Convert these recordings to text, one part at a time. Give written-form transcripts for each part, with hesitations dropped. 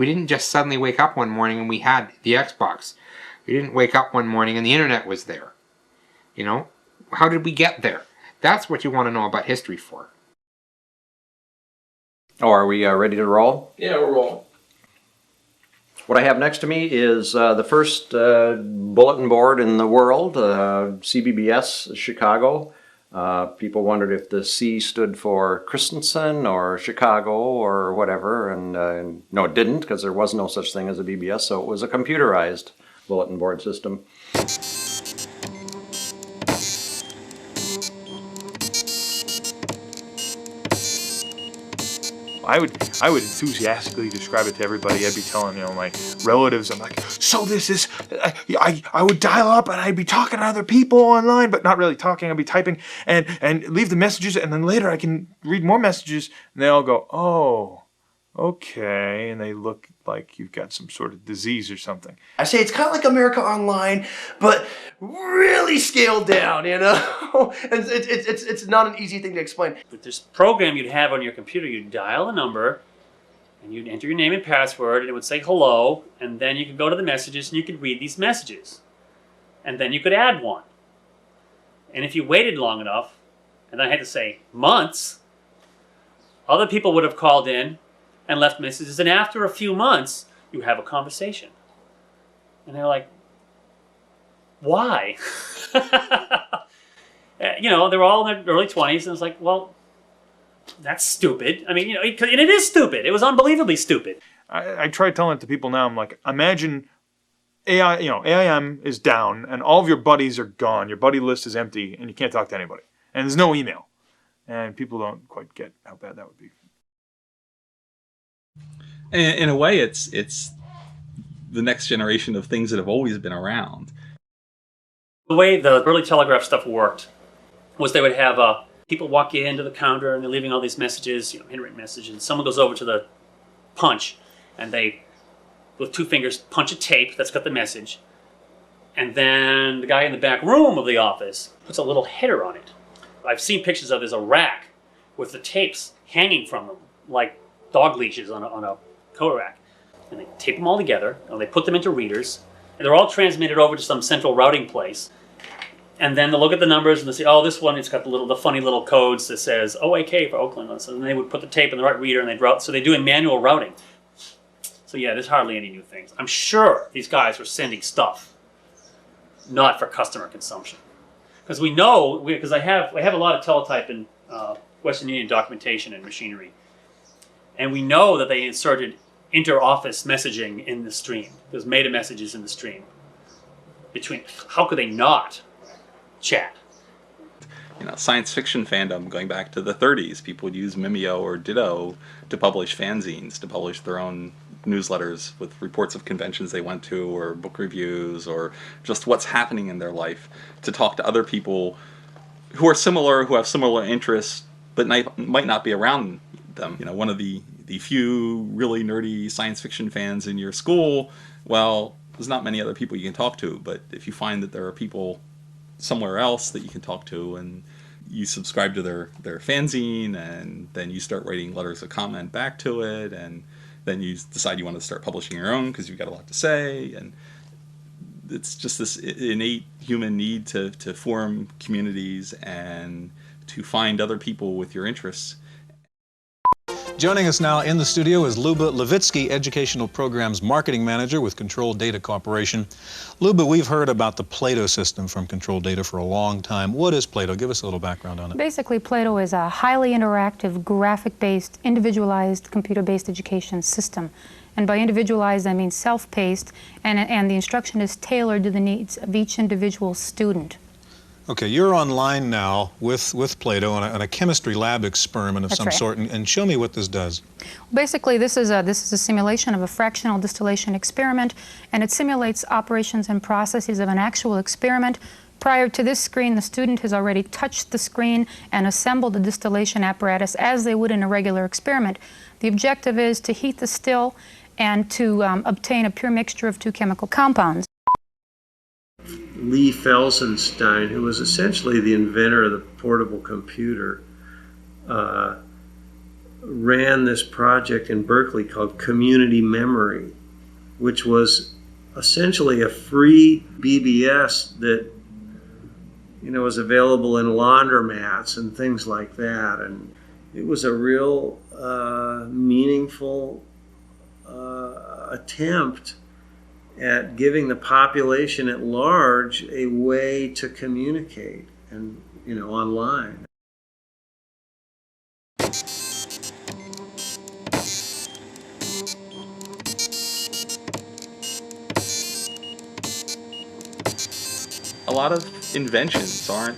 We didn't just suddenly wake up one morning and we had the Xbox. We didn't wake up one morning and the internet was there. You know, how did we get there? That's what you want to know about history for. Oh, are we ready to roll? Yeah, we're rolling. What I have next to me is the first bulletin board in the world, CBBS Chicago. People wondered if the C stood for Christensen or Chicago or whatever, and no, it didn't, because there was no such thing as a BBS, so it was a computerized bulletin board system. I would enthusiastically describe it to everybody. I'd be telling, my relatives, I'm like, so this is, I would dial up and I'd be talking to other people online, but not really talking, I'd be typing and leave the messages, and then later I can read more messages, and they all go, oh, okay, and they look like you've got some sort of disease or something. I say it's kind of like America Online, but really scaled down, And it's not an easy thing to explain. With this program you'd have on your computer, you'd dial a number, and you'd enter your name and password, and it would say hello, and then you could go to the messages, and you could read these messages. And then you could add one. And if you waited long enough, and I had to say months, other people would have called in and left messages, and after a few months, you have a conversation. And they're like, why? They're all in their early 20s, and it's like, well, that's stupid. I mean, and it is stupid. It was unbelievably stupid. I try telling it to people now, I'm like, imagine AIM is down, and all of your buddies are gone. Your buddy list is empty, and you can't talk to anybody. And there's no email. And people don't quite get how bad that would be. In a way, it's the next generation of things that have always been around. The way the early telegraph stuff worked was they would have people walk into the counter and they're leaving all these messages, handwritten messages, and someone goes over to the punch and they, with 2 fingers, punch a tape that's got the message, and then the guy in the back room of the office puts a little header on it. I've seen pictures of there's a rack with the tapes hanging from them, like dog leashes on a coat rack. And they tape them all together, and they put them into readers, and they're all transmitted over to some central routing place. And then they'll look at the numbers and they'll say, oh, this one, it's got the funny little codes that says OAK for Oakland. So then they would put the tape in the right reader and they'd route. So they're doing manual routing. So yeah, there's hardly any new things. I'm sure these guys were sending stuff, not for customer consumption. Because we know, because I have a lot of teletype and Western Union documentation and machinery. And we know that they inserted inter-office messaging in the stream. There's meta messages in the stream. How could they not chat? Science fiction fandom going back to the 30s, people would use Mimeo or Ditto to publish fanzines, to publish their own newsletters with reports of conventions they went to, or book reviews, or just what's happening in their life, to talk to other people who are similar, who have similar interests, but might not be around them. One of the few really nerdy science fiction fans in your school, well, there's not many other people you can talk to, but if you find that there are people somewhere else that you can talk to, and you subscribe to their fanzine, and then you start writing letters of comment back to it, and then you decide you want to start publishing your own because you've got a lot to say, and it's just this innate human need to form communities and to find other people with your interests. Joining us now in the studio is Luba Levitsky, Educational Programs Marketing Manager with Control Data Corporation. Luba, we've heard about the Plato system from Control Data for a long time. What is Plato? Give us a little background on it. Basically, Plato is a highly interactive, graphic-based, individualized, computer-based education system. And by individualized, I mean self-paced, and the instruction is tailored to the needs of each individual student. Okay, you're online now with Plato on a chemistry lab experiment of some sort, and show me what this does. Basically, this is a simulation of a fractional distillation experiment, and it simulates operations and processes of an actual experiment. Prior to this screen, the student has already touched the screen and assembled the distillation apparatus as they would in a regular experiment. The objective is to heat the still and to obtain a pure mixture of 2 chemical compounds. Lee Felsenstein, who was essentially the inventor of the portable computer, ran this project in Berkeley called Community Memory, which was essentially a free BBS that was available in laundromats and things like that. And it was a real meaningful attempt at giving the population at large a way to communicate and online. A lot of inventions aren't,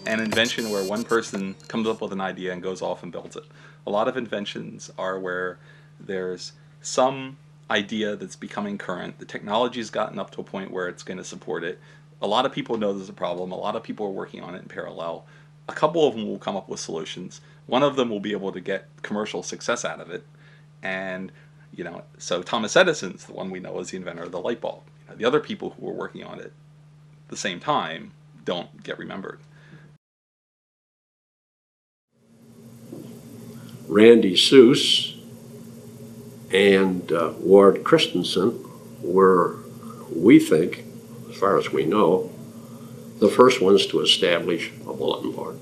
an invention where one person comes up with an idea and goes off and builds it. A lot of inventions are where there's some idea that's becoming current. The technology's gotten up to a point where it's going to support it. A lot of people know there's a problem. A lot of people are working on it in parallel. A couple of them will come up with solutions. One of them will be able to get commercial success out of it. And, so Thomas Edison's the one we know as the inventor of the light bulb. The other people who were working on it at the same time don't get remembered. Randy Seuss and Ward Christensen were, we think, as far as we know, the first ones to establish a bulletin board.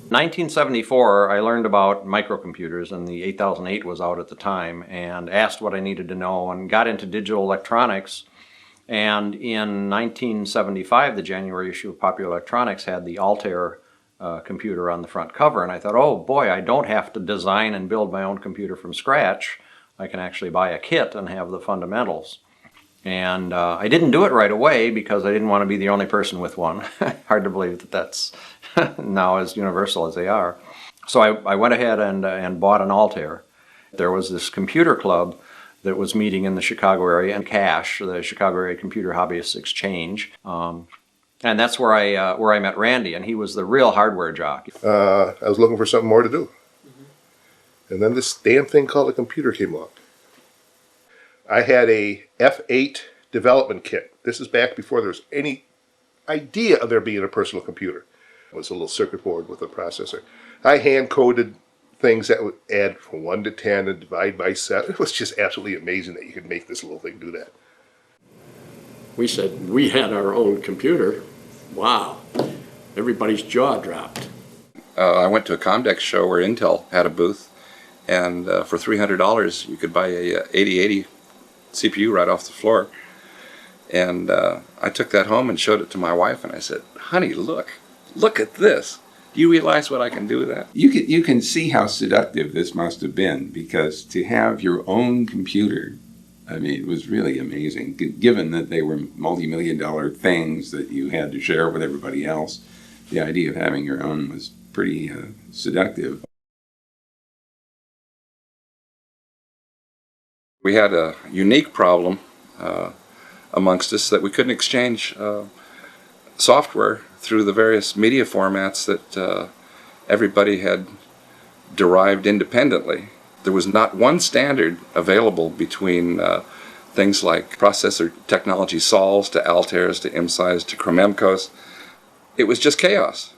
1974, I learned about microcomputers, and the 8008 was out at the time, and asked what I needed to know, and got into digital electronics. And in 1975, the January issue of Popular Electronics had the Altair computer on the front cover, and I thought, oh boy, I don't have to design and build my own computer from scratch. I can actually buy a kit and have the fundamentals. And I didn't do it right away because I didn't want to be the only person with one. Hard to believe that that's now as universal as they are. So I went ahead and bought an Altair. There was this computer club that was meeting in the Chicago area, and CASH, the Chicago Area Computer Hobbyists Exchange. And that's where I met Randy, and he was the real hardware jock. I was looking for something more to do. And then this damn thing called a computer came along. I had a F8 development kit. This is back before there was any idea of there being a personal computer. It was a little circuit board with a processor. I hand-coded things that would add from 1 to 10 and divide by 7. It was just absolutely amazing that you could make this little thing do that. We said we had our own computer. Wow. Everybody's jaw dropped. I went to a Comdex show where Intel had a booth, and for $300 you could buy a 8080 CPU right off the floor. And I took that home and showed it to my wife, and I said, honey, look at this. Do you realize what I can do with that? You can see how seductive this must have been, because to have your own computer, I mean, it was really amazing, given that they were multi-million-dollar things that you had to share with everybody else. The idea of having your own was pretty seductive. We had a unique problem amongst us that we couldn't exchange software through the various media formats that everybody had derived independently. There was not one standard available between things like processor technology sols to Altairs to IMSIs to Chromemcos. It was just chaos.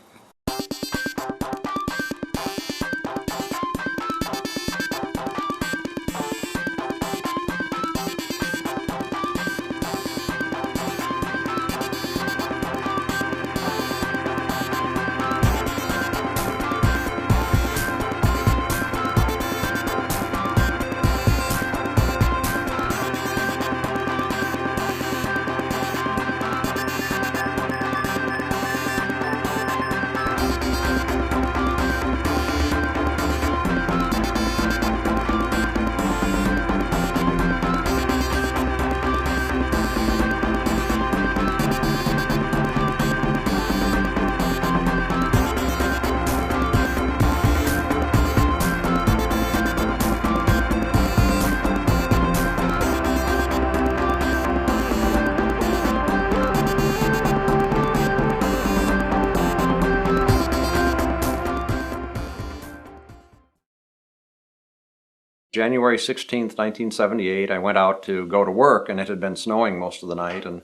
January 16th, 1978, I went out to go to work, and it had been snowing most of the night, and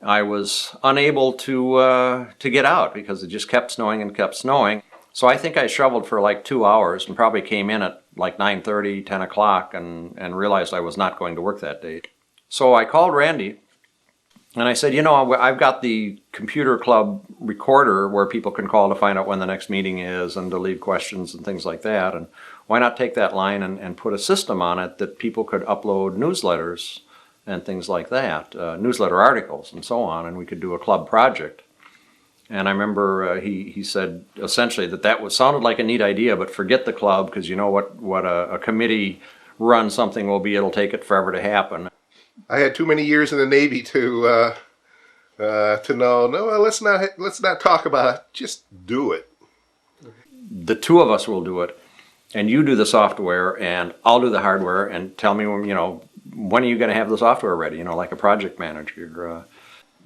I was unable to get out because it just kept snowing and kept snowing. So I think I shoveled for like 2 hours and probably came in at like 9:30, 10 o'clock and realized I was not going to work that day. So I called Randy and I said, you know, I've got the computer club recorder where people can call to find out when the next meeting is and to leave questions and things like that. And why not take that line and put a system on it that people could upload newsletters and things like that, newsletter articles and so on, and we could do a club project. And I remember he said essentially that sounded like a neat idea, but forget the club, because you know what a committee run something will be. It'll take it forever to happen. I had too many years in the Navy to know. No, let's not talk about it. Just do it. The two of us will do it, and you do the software, and I'll do the hardware. And tell me when are you going to have the software ready? You know, like a project manager.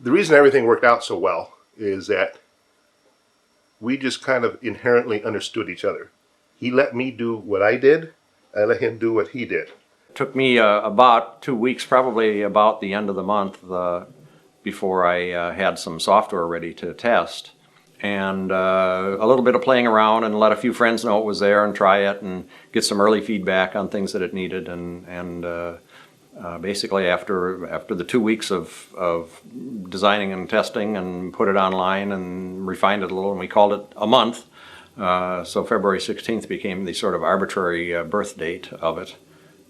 The reason everything worked out so well is that we just kind of inherently understood each other. He let me do what I did. I let him do what he did. It took me about 2 weeks, probably about the end of the month, before I had some software ready to test. And a little bit of playing around and let a few friends know it was there and try it and get some early feedback on things that it needed. And basically after the 2 weeks of designing and testing and put it online and refined it a little, and we called it a month. So February 16th became the sort of arbitrary birth date of it.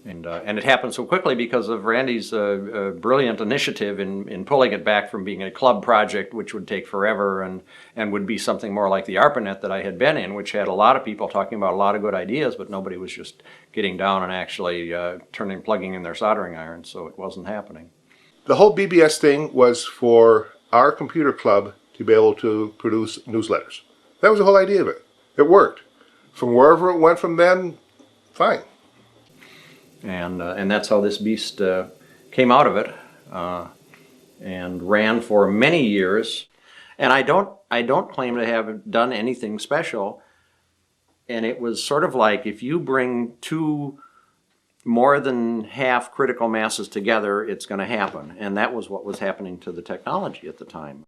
And it happened so quickly because of Randy's brilliant initiative in pulling it back from being a club project, which would take forever and would be something more like the ARPANET that I had been in, which had a lot of people talking about a lot of good ideas, but nobody was just getting down and actually plugging in their soldering irons, so it wasn't happening. The whole BBS thing was for our computer club to be able to produce newsletters. That was the whole idea of it. It worked. From wherever it went from then, fine. And that's how this beast came out of it, and ran for many years. And I don't claim to have done anything special. And it was sort of like if you bring two more than half critical masses together, it's going to happen. And that was what was happening to the technology at the time.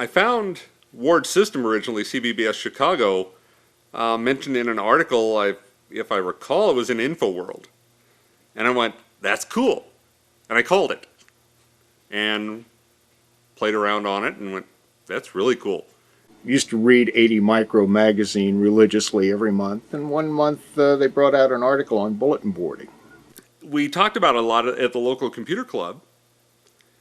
I found Ward's system originally, CBBS Chicago, mentioned in an article, if I recall, it was in InfoWorld. And I went, that's cool. And I called it. And played around on it and went, that's really cool. Used to read 80 Micro magazine religiously every month. And one month they brought out an article on bulletin boarding. We talked about it a lot at the local computer club.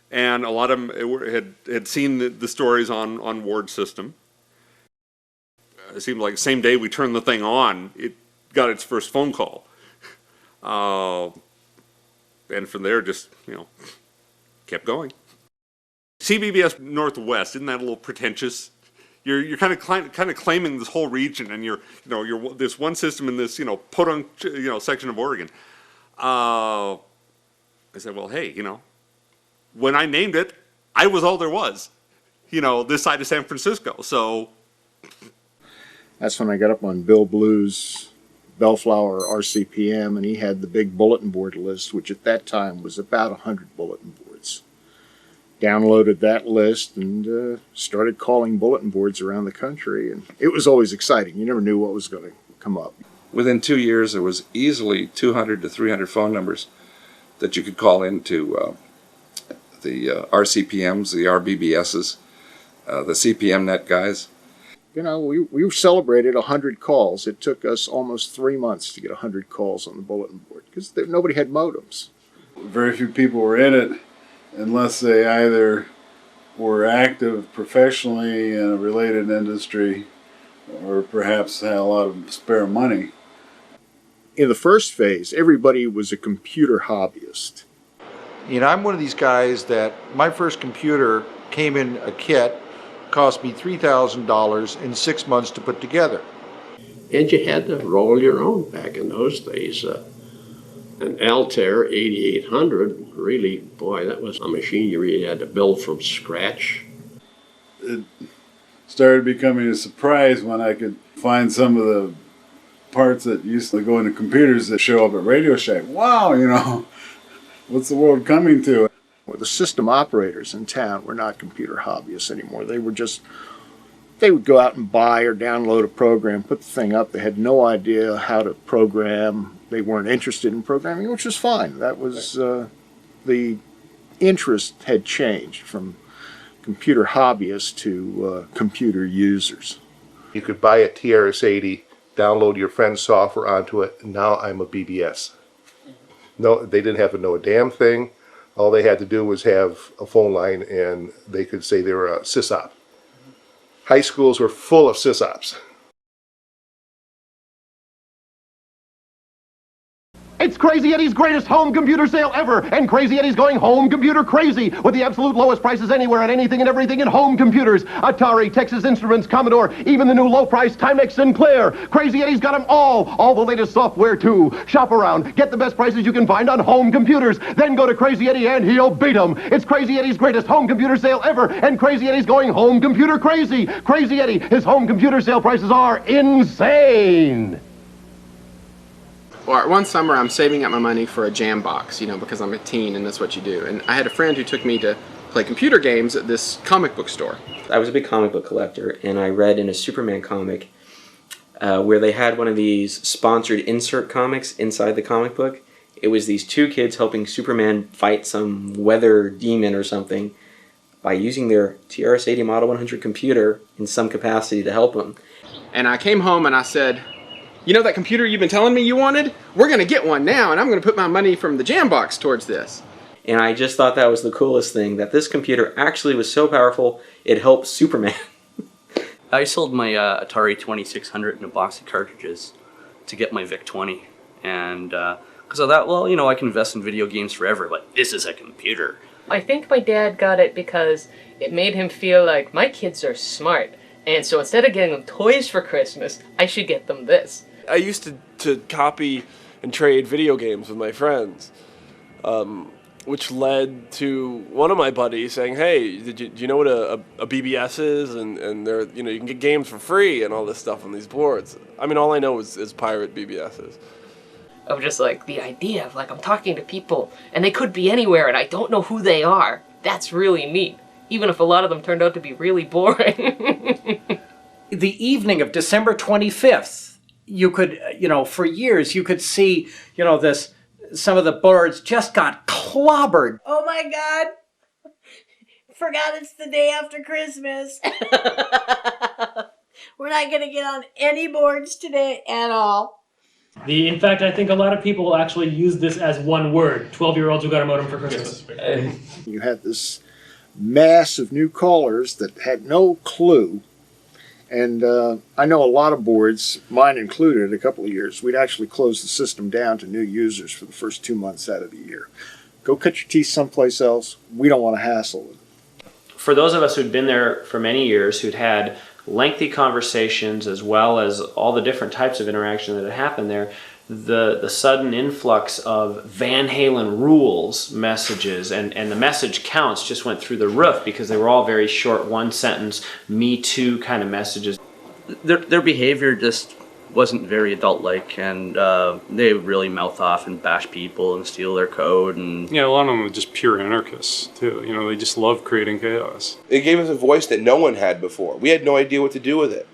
And a lot of them had seen the stories on Ward's system. It seemed like the same day we turned the thing on, it got its first phone call. And from there, just, kept going. CBBS Northwest, isn't that a little pretentious? You're kind of claiming this whole region, and you're this one system in this podunk section of Oregon. I said, well, hey, when I named it, I was all there was, this side of San Francisco. So that's when I got up on Bill Blue's Bellflower RCPM, and he had the big bulletin board list, which at that time was about 100 bulletin boards. Downloaded that list and started calling bulletin boards around the country, and it was always exciting. You never knew what was going to come up. Within 2 years, there was easily 200 to 300 phone numbers that you could call into the RCPMs, the RBBSes, the CPM net guys. We celebrated 100 calls. It took us almost 3 months to get 100 calls on the bulletin board because nobody had modems. Very few people were in it unless they either were active professionally in a related industry or perhaps had a lot of spare money. In the first phase, everybody was a computer hobbyist. You know, I'm one of these guys that my first computer came in a kit, cost me $3,000 in 6 months to put together. And you had to roll your own back in those days. An Altair 8800, really, boy, that was a machine you really had to build from scratch. It started becoming a surprise when I could find some of the parts that used to go into computers that show up at Radio Shack. Wow, you know, what's the world coming to? Well, the system operators in town were not computer hobbyists anymore. They would go out and buy or download a program, put the thing up. They had no idea how to program. They weren't interested in programming, which was fine. That was, the interest had changed from computer hobbyists to computer users. You could buy a TRS-80, download your friend's software onto it, and now I'm a BBS. No, they didn't have to know a damn thing. All they had to do was have a phone line, and they could say they were a sysop. High schools were full of sysops. It's Crazy Eddie's greatest home computer sale ever, and Crazy Eddie's going home computer crazy with the absolute lowest prices anywhere on anything and everything in home computers. Atari, Texas Instruments, Commodore, even the new low-price Timex Sinclair. Crazy Eddie's got them all the latest software too. Shop around, get the best prices you can find on home computers, then go to Crazy Eddie and he'll beat them. It's Crazy Eddie's greatest home computer sale ever, and Crazy Eddie's going home computer crazy. Crazy Eddie, his home computer sale prices are insane. Well, one summer I'm saving up my money for a jam box, you know, because I'm a teen and that's what you do. And I had a friend who took me to play computer games at this comic book store. I was a big comic book collector, and I read in a Superman comic where they had one of these sponsored insert comics inside the comic book. It was these two kids helping Superman fight some weather demon or something by using their TRS-80 Model 100 computer in some capacity to help them. And I came home and I said, you know that computer you've been telling me you wanted? We're going to get one now, and I'm going to put my money from the jam box towards this. And I just thought that was the coolest thing, that this computer actually was so powerful, it helped Superman. I sold my Atari 2600 in a box of cartridges to get my VIC-20. And because I thought, well, you know, I can invest in video games forever, but this is a computer. I think my dad got it because it made him feel like my kids are smart. And so instead of getting them toys for Christmas, I should get them this. I used to copy and trade video games with my friends, which led to one of my buddies saying, "Hey, do you know what a BBS is? And they're, you know, you can get games for free and all this stuff on these boards." I mean, all I know is pirate BBSes. Of just like the idea of like I'm talking to people and they could be anywhere and I don't know who they are. That's really neat, even if a lot of them turned out to be really boring. The evening of December 25th. You could, you know, for years you could see, you know, some of the boards just got clobbered. Oh my God. Forgot it's the day after Christmas. We're not going to get on any boards today at all. In fact, I think a lot of people will actually use this as one word. 12-year-olds who got a modem for Christmas. You had this mass of new callers that had no clue. And I know a lot of boards, mine included, a couple of years, we'd actually close the system down to new users for the first 2 months out of the year. Go cut your teeth someplace else. We don't want to hassle with it. For those of us who'd been there for many years, who'd had lengthy conversations as well as all the different types of interaction that had happened there, the sudden influx of Van Halen rules messages and the message counts just went through the roof because they were all very short, one sentence, me too kind of messages. Their behavior just wasn't very adult-like, and they would really mouth off and bash people and steal their code. And yeah, a lot of them were just pure anarchists too. You know, they just love creating chaos. It gave us a voice that no one had before. We had no idea what to do with it.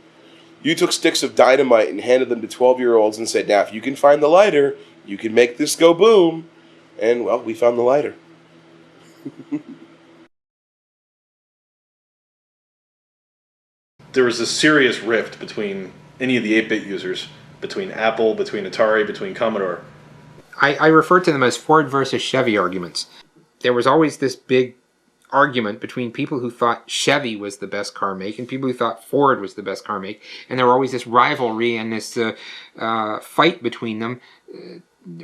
You took sticks of dynamite and handed them to 12-year-olds and said, now, if you can find the lighter, you can make this go boom. And, well, we found the lighter. There was a serious rift between any of the 8-bit users, between Apple, between Atari, between Commodore. I refer to them as Ford versus Chevy arguments. There was always this big argument between people who thought Chevy was the best car make and people who thought Ford was the best car make, and there were always this rivalry and this fight between them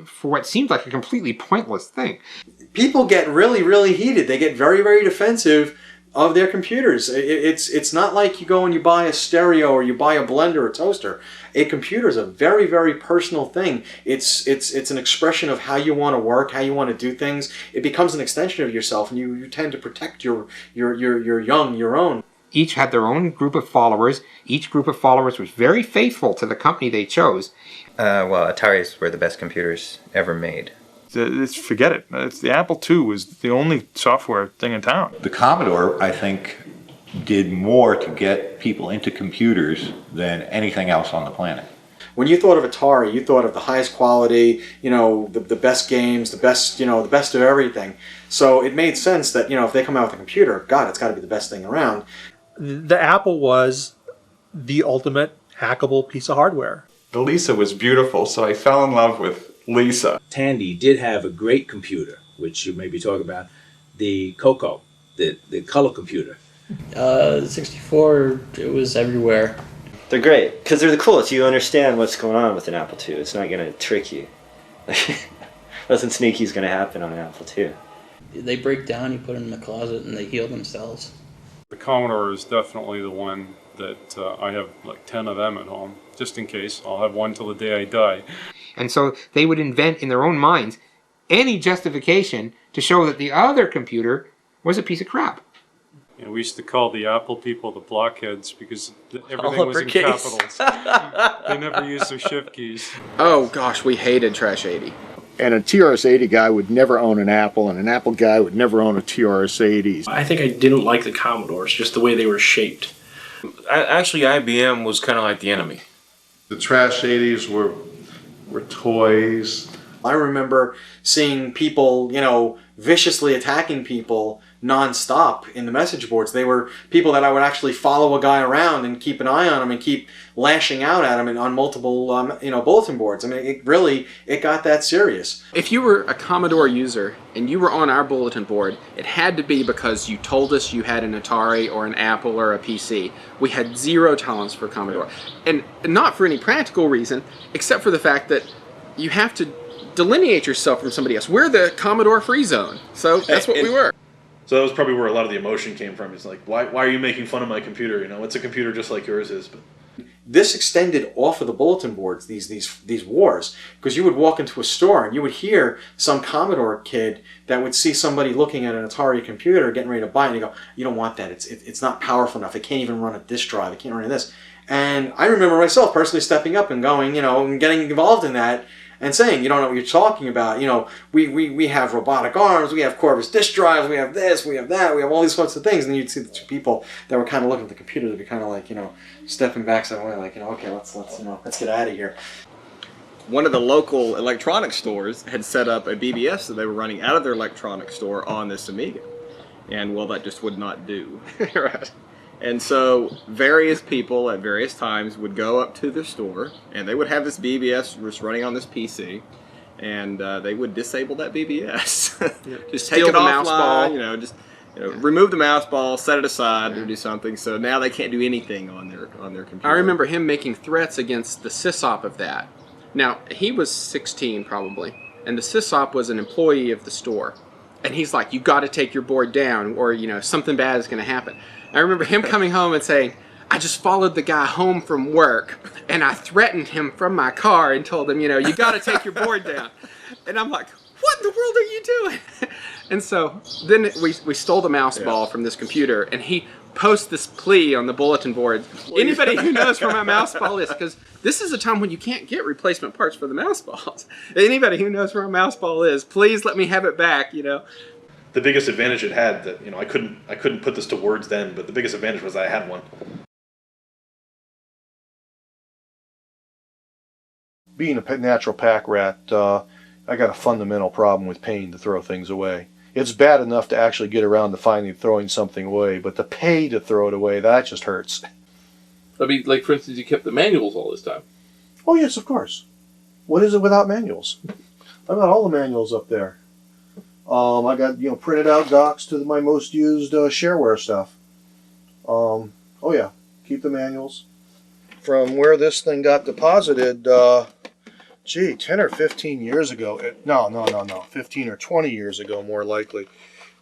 for what seemed like a completely pointless thing. People get really, really heated. They get very, very defensive of their computers. It's not like you go and you buy a stereo or you buy a blender or toaster. A computer is a very, very personal thing. It's an expression of how you want to work, how you want to do things. It becomes an extension of yourself, and you tend to protect your own. Each had their own group of followers. Each group of followers was very faithful to the company they chose. Well, Ataris were the best computers ever made. Forget it. The Apple II was the only software thing in town. The Commodore, I think, did more to get people into computers than anything else on the planet. When you thought of Atari, you thought of the highest quality, the best games, the best of everything. So it made sense that, if they come out with a computer, God, it's got to be the best thing around. The Apple was the ultimate hackable piece of hardware. The Lisa was beautiful, so I fell in love with Lisa. Tandy did have a great computer, which you may be talking about, the Coco, the color computer. 64, it was everywhere. They're great, because they're the coolest. You understand what's going on with an Apple II. It's not going to trick you. Nothing sneaky is going to happen on an Apple II. They break down, you put them in the closet, and they heal themselves. The Commodore is definitely the one that I have like 10 of them at home, just in case. I'll have one till the day I die. And so they would invent in their own minds any justification to show that the other computer was a piece of crap. And we used to call the Apple people the blockheads because everything was in capitals. They never used their shift keys. Oh gosh, we hated Trash 80. And a TRS-80 guy would never own an Apple, and an Apple guy would never own a TRS-80. I think I didn't like the Commodores, just the way they were shaped. Actually, IBM was kind of like the enemy. The Trash 80s were toys. I remember seeing people, viciously attacking people non-stop in the message boards. They were people that I would actually follow a guy around and keep an eye on him and keep lashing out at him on multiple, bulletin boards. I mean, it got that serious. If you were a Commodore user and you were on our bulletin board, it had to be because you told us you had an Atari or an Apple or a PC. We had zero tolerance for Commodore. And not for any practical reason, except for the fact that you have to delineate yourself from somebody else. We're the Commodore free zone. So that's what we were. So that was probably where a lot of the emotion came from. It's like, why are you making fun of my computer? It's a computer just like yours is. But this extended off of the bulletin boards, these wars, because you would walk into a store and you would hear some Commodore kid that would see somebody looking at an Atari computer getting ready to buy it, and you go, you don't want that. It's not powerful enough. It can't even run a disk drive. It can't run this. And I remember myself personally stepping up and going, and getting involved in that. And saying, you don't know what you're talking about. We have robotic arms, we have Corvus disk drives, we have this, we have that, we have all these sorts of things. And you'd see the two people that were kind of looking at the computer to be kind of like, stepping back some way, like, okay, let's get out of here. One of the local electronics stores had set up a BBS that they were running out of their electronics store on this Amiga. And, well, that just would not do. Right. And so various people at various times would go up to the store, and they would have this BBS just running on this PC, and they would disable that BBS. Just take it offline, remove the mouse ball, set it aside, or do something. So now they can't do anything on their computer. I remember him making threats against the sysop of that. Now, he was 16 probably, and the sysop was an employee of the store. And he's like, you got to take your board down, or something bad is going to happen. I remember him coming home and saying, I just followed the guy home from work, and I threatened him from my car and told him, you got to take your board down. And I'm like, what in the world are you doing? And so then we stole the mouse ball from this computer, and he posts this plea on the bulletin board. Anybody who knows where my mouse ball is, because this is a time when you can't get replacement parts for the mouse balls. Anybody who knows where a mouse ball is, please let me have it back, the biggest advantage it had that I couldn't put this to words then, but the biggest advantage was I had one. Being a natural pack rat, I got a fundamental problem with paying to throw things away. It's bad enough to actually get around to finally throwing something away, but to pay to throw it away, that just hurts. I mean, like for instance, you kept the manuals all this time. Oh yes, of course. What is it without manuals? I've got all the manuals up there. I got printed out docs to my most used shareware stuff. Oh yeah, keep the manuals. From where this thing got deposited, 10 or 15 years ago. No, 15 or 20 years ago, more likely.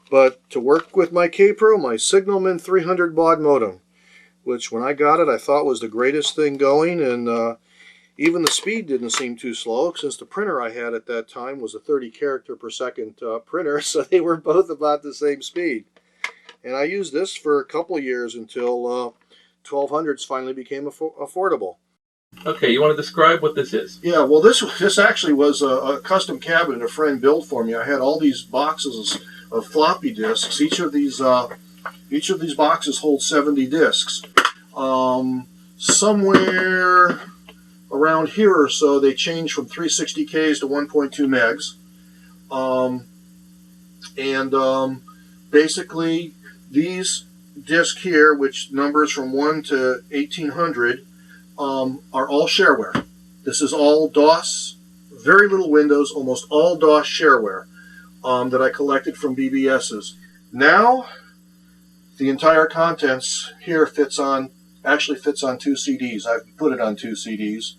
But to work with my K-Pro, my Signalman 300 baud modem, which when I got it, I thought was the greatest thing going, and even the speed didn't seem too slow, since the printer I had at that time was a 30 character per second printer, so they were both about the same speed. And I used this for a couple years until 1200s finally became affordable. Okay, you want to describe what this is? Yeah, well, this actually was a custom cabinet a friend built for me. I had all these boxes of floppy disks. Each of these boxes holds 70 disks. Somewhere around here or so, they changed from 360Ks to 1.2 megs. Basically, these disks here, which numbers from 1 to 1800, are all shareware. This is all DOS, very little Windows, almost all DOS shareware that I collected from BBSes. Now, the entire contents here actually fits on 2 CDs. I've put it on 2 CDs.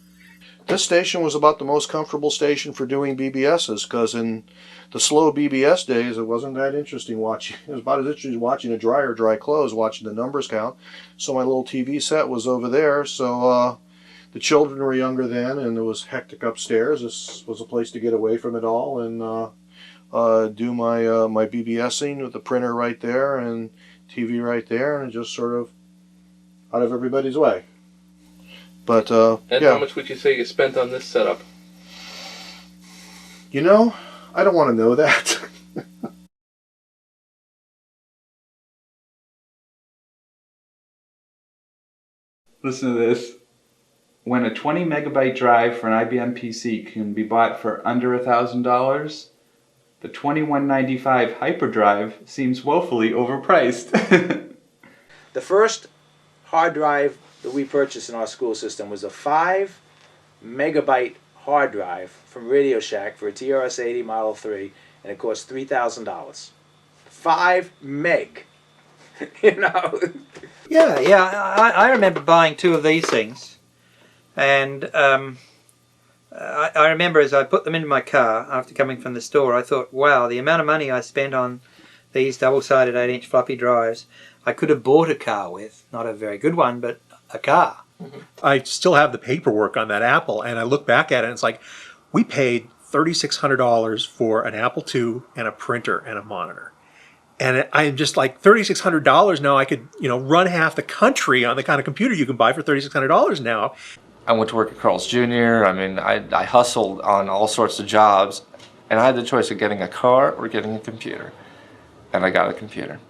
This station was about the most comfortable station for doing BBSes, because in the slow BBS days, it wasn't that interesting watching. It was about as interesting watching a dryer dry clothes, watching the numbers count. So my little TV set was over there. So the children were younger then, and it was hectic upstairs. This was a place to get away from it all and do my BBSing with the printer right there and TV right there, and just sort of out of everybody's way. But And yeah. how much would you say you spent on this setup? I don't want to know that. Listen to this. When a 20 megabyte drive for an IBM PC can be bought for under $1,000, the 2195 hyperdrive seems woefully overpriced. The first hard drive that we purchased in our school system was a 5 megabyte hard drive from Radio Shack for a TRS-80 Model 3, and it cost $3,000. 5 meg. Yeah, I remember buying 2 of these things, and I remember as I put them into my car after coming from the store, I thought, wow, the amount of money I spent on these double-sided 8-inch floppy drives, I could have bought a car with. Not a very good one, but a car. I still have the paperwork on that Apple, and I look back at it, and it's like, we paid $3,600 for an Apple II and a printer and a monitor. And I'm just like, $3,600 now, I could, run half the country on the kind of computer you can buy for $3,600 now. I went to work at Carl's Jr. I mean, I hustled on all sorts of jobs, and I had the choice of getting a car or getting a computer. And I got a computer.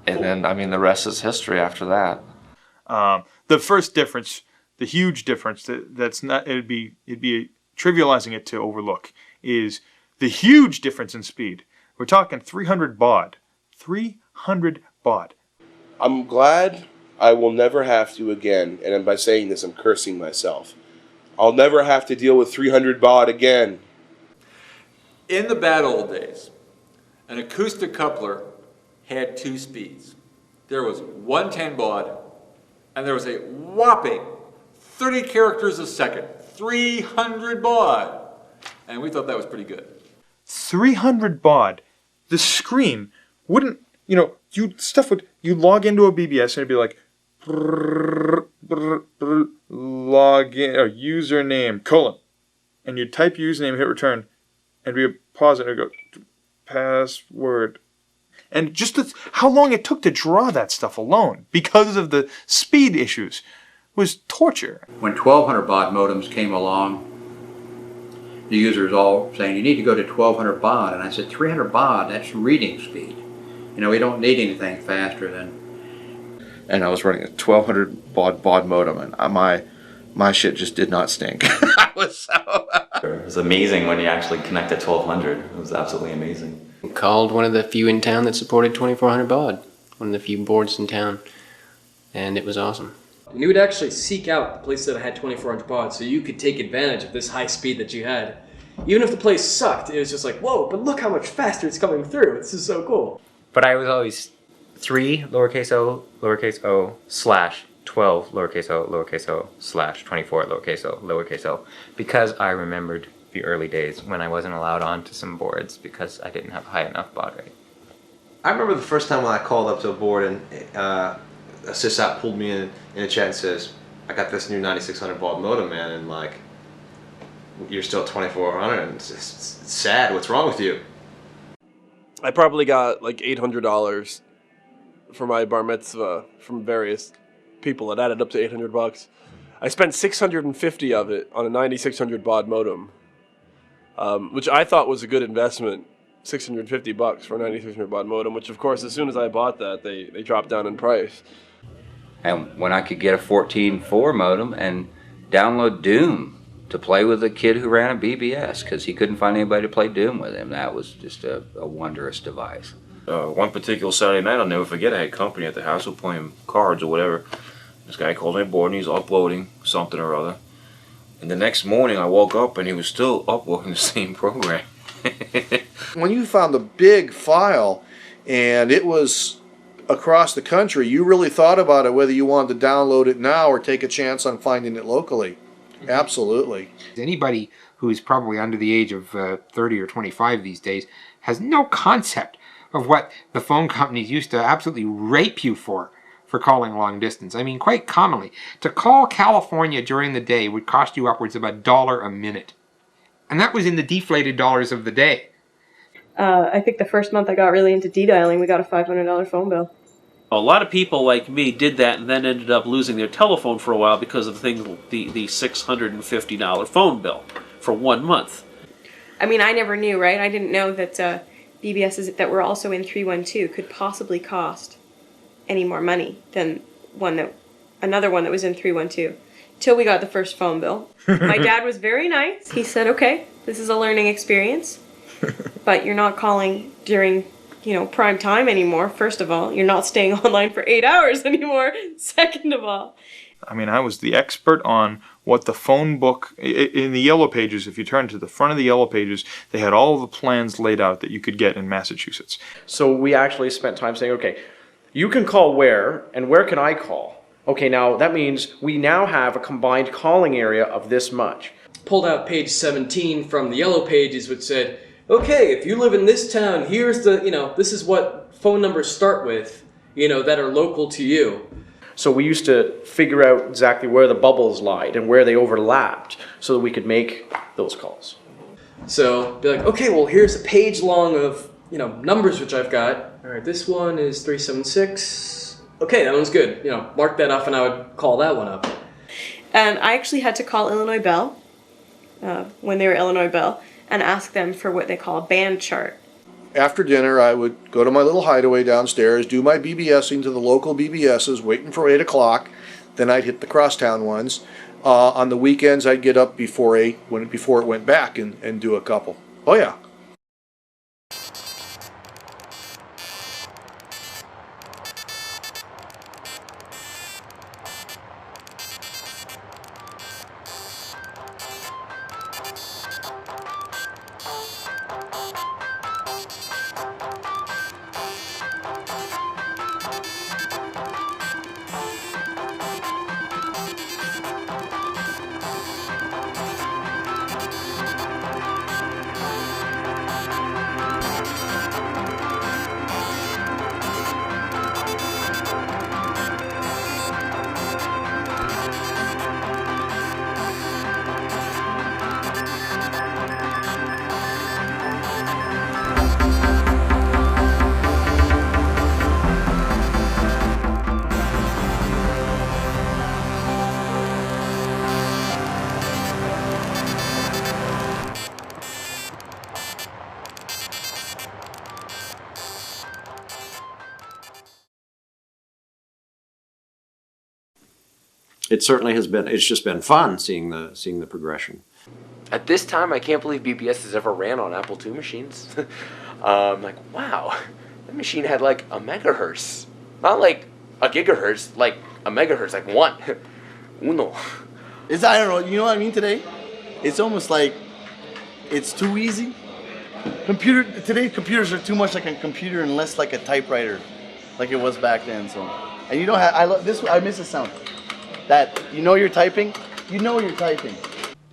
And then, the rest is history after that. The first difference, the huge difference that's not, it'd be trivializing it to overlook, is the huge difference in speed. We're talking 300 baud. 300 baud. I'm glad I will never have to again, and by saying this I'm cursing myself. I'll never have to deal with 300 baud again. In the bad old days, an acoustic coupler had 2 speeds. There was 110 baud, and there was a whopping 30 characters a second. 300 baud. And we thought that was pretty good. 300 baud. The screen wouldn't, you'd log into a BBS and it'd be like, log in, or username, : and you'd type username, hit return, and be a pause, and it'd go, password. And just how long it took to draw that stuff alone, because of the speed issues, was torture. When 1200 baud modems came along, the users all saying, you need to go to 1200 baud. And I said, 300 baud, that's reading speed. We don't need anything faster than... And I was running a 1200 baud modem, and my shit just did not stink. I was so... It was amazing when you actually connect at 1200. It was absolutely amazing. Called one of the few in town that supported 2400 baud. One of the few boards in town. And it was awesome. And you would actually seek out the place that had 2400 baud so you could take advantage of this high speed that you had. even if the place sucked, it was just like, whoa, but look how much faster it's coming through. This is so cool. But I was always 3 lowercase o slash 12 lowercase o slash 24 lowercase o because I remembered the early days when I wasn't allowed onto some boards because I didn't have high enough baud rate. I remember the first time when I called up to a board and a sysop pulled me in a chat and says, I got this new 9600 baud modem, man, and like, you're still 2400 and it's sad. What's wrong with you? I probably got like $800 for my bar mitzvah from various people. It added up to $800. I spent 650 of it on a 9600 baud modem, which I thought was a good investment. $650 for a 9600 baud modem, which of course, as soon as I bought that, they dropped down in price. And when I could get a 14.4 modem and download Doom to play with a kid who ran a BBS because he couldn't find anybody to play Doom with him, that was just a wondrous device. One particular Saturday night, I'll never forget, I had company at the house, we were playing cards or whatever. This guy called me aboard and he's uploading something or other. And the next morning I woke up and he was still uploading the same program. When you found the big file and it was across the country, you really thought about it whether you wanted to download it now or take a chance on finding it locally. Absolutely. Anybody who's probably under the age of 30 or 25 these days has no concept of what the phone companies used to absolutely rape you for calling long distance. I mean, quite commonly, to call California during the day would cost you upwards of $1 a minute. And that was in the deflated dollars of the day. I think the first month I got really into de-dialing, we got a $500 phone bill. A lot of people like me did that and then ended up losing their telephone for a while because of the $650 phone bill for 1 month. I mean, I never knew, right? I didn't know that BBSes that were also in 312 could possibly cost any more money than another one that was in 312. Till we got the first phone bill. My dad was very nice. He said, okay, this is a learning experience, but you're not calling during prime time anymore. First of all, you're not staying online for 8 hours anymore. Second of all. I mean, I was the expert on what the phone book, in the Yellow Pages, if you turn to the front of the Yellow Pages, they had all the plans laid out that you could get in Massachusetts. So we actually spent time saying, okay, you can call where, and where can I call? Okay, now that means we now have a combined calling area of this much. Pulled out page 17 from the Yellow Pages, which said, okay, if you live in this town, here's the, this is what phone numbers start with, that are local to you. So we used to figure out exactly where the bubbles lied and where they overlapped so that we could make those calls. So be like, okay, well, here's a page long of, numbers which I've got. All right, this one is 376. Okay, that one's good. Mark that off and I would call that one up. And I actually had to call Illinois Bell, when they were Illinois Bell, and ask them for what they call a band chart. After dinner, I would go to my little hideaway downstairs, do my BBSing to the local BBSes, waiting for 8 o'clock. Then I'd hit the crosstown ones. On the weekends, I'd get up before 8, before it went back, and do a couple. Oh, yeah. It certainly has been. It's just been fun seeing the progression. At this time, I can't believe BBSes ever ran on Apple II machines. Like, wow, that machine had like a megahertz, not like a gigahertz, like a megahertz, like one, uno. I don't know. You know what I mean? Today, it's almost like It's too easy. Today's computers are too much like a computer and less like a typewriter, like it was back then. So, and you don't have. I love this. I miss the sound. That you're typing. You know you're typing.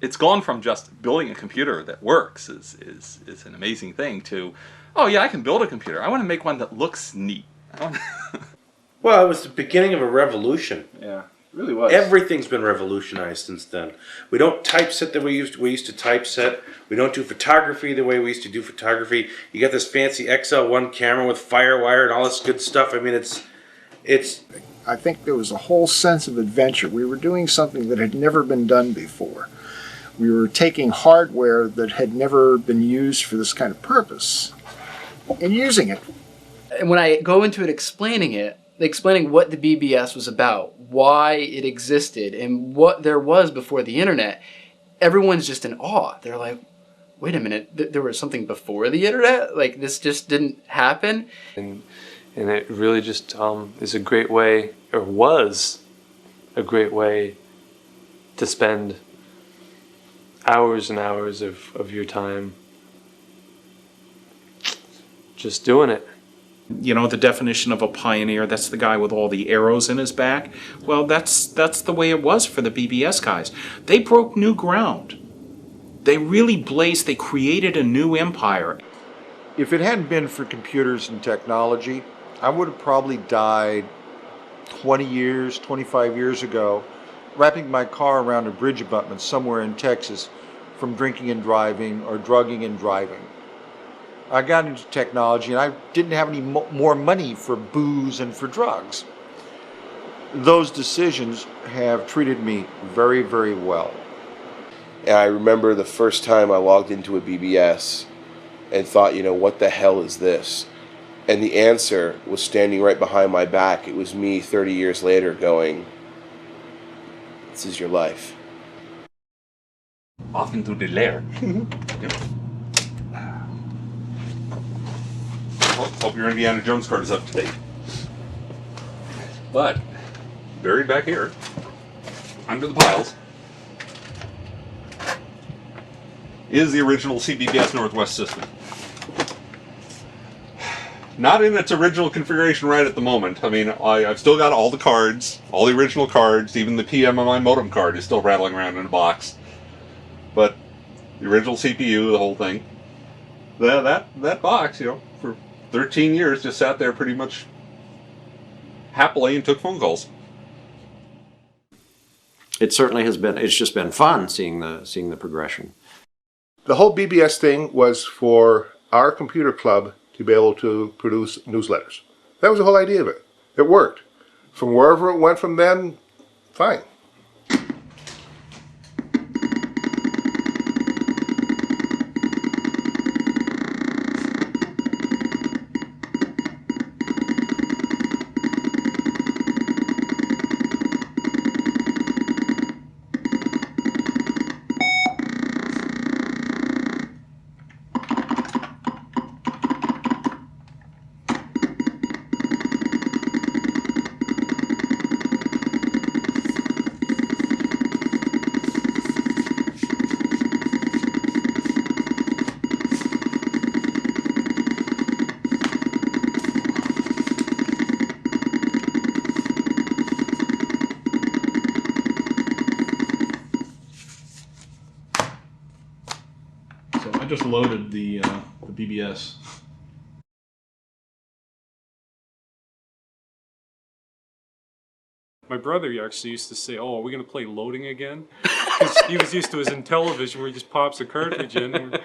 It's gone from just building a computer that works is an amazing thing to, oh yeah, I can build a computer. I want to make one that looks neat. Well, it was the beginning of a revolution. Yeah, it really was. Everything's been revolutionized since then. We don't typeset the way we used to typeset. We don't do photography the way we used to do photography. You got this fancy XL1 camera with FireWire and all this good stuff. I mean, it's. I think there was a whole sense of adventure. We were doing something that had never been done before. We were taking hardware that had never been used for this kind of purpose and using it. And when I go into it explaining what the BBS was about, why it existed, and what there was before the internet, everyone's just in awe. They're like, wait a minute, there was something before the internet? Like, this just didn't happen? And it really just is a great way, or was a great way, to spend hours and hours of your time just doing it. You know, the definition of a pioneer, that's the guy with all the arrows in his back. Well, that's the way it was for the BBS guys. They broke new ground. They really blazed, they created a new empire. If it hadn't been for computers and technology, I would have probably died 20 years, 25 years ago, wrapping my car around a bridge abutment somewhere in Texas from drinking and driving or drugging and driving. I got into technology and I didn't have any more money for booze and for drugs. Those decisions have treated me very, very well. And I remember the first time I logged into a BBS and thought, what the hell is this? And the answer was standing right behind my back. It was me 30 years later going, this is your life. Off into the lair. Hope your Indiana Jones card is up to date. But, buried back here, under the piles, is the original CBBS Northwest system. Not in its original configuration right at the moment. I mean, I've still got all the cards, all the original cards, even the PMMI modem card is still rattling around in a box. But the original CPU, the whole thing, that box, for 13 years just sat there pretty much happily and took phone calls. It certainly has been. It's just been fun seeing the progression. The whole BBS thing was for our computer club to be able to produce newsletters. That was the whole idea of it. It worked. From wherever it went from then, fine. I just loaded the BBS. My brother actually used to say, "Oh, are we going to play loading again?" Because he was used to his Intellivision where he just pops a cartridge in.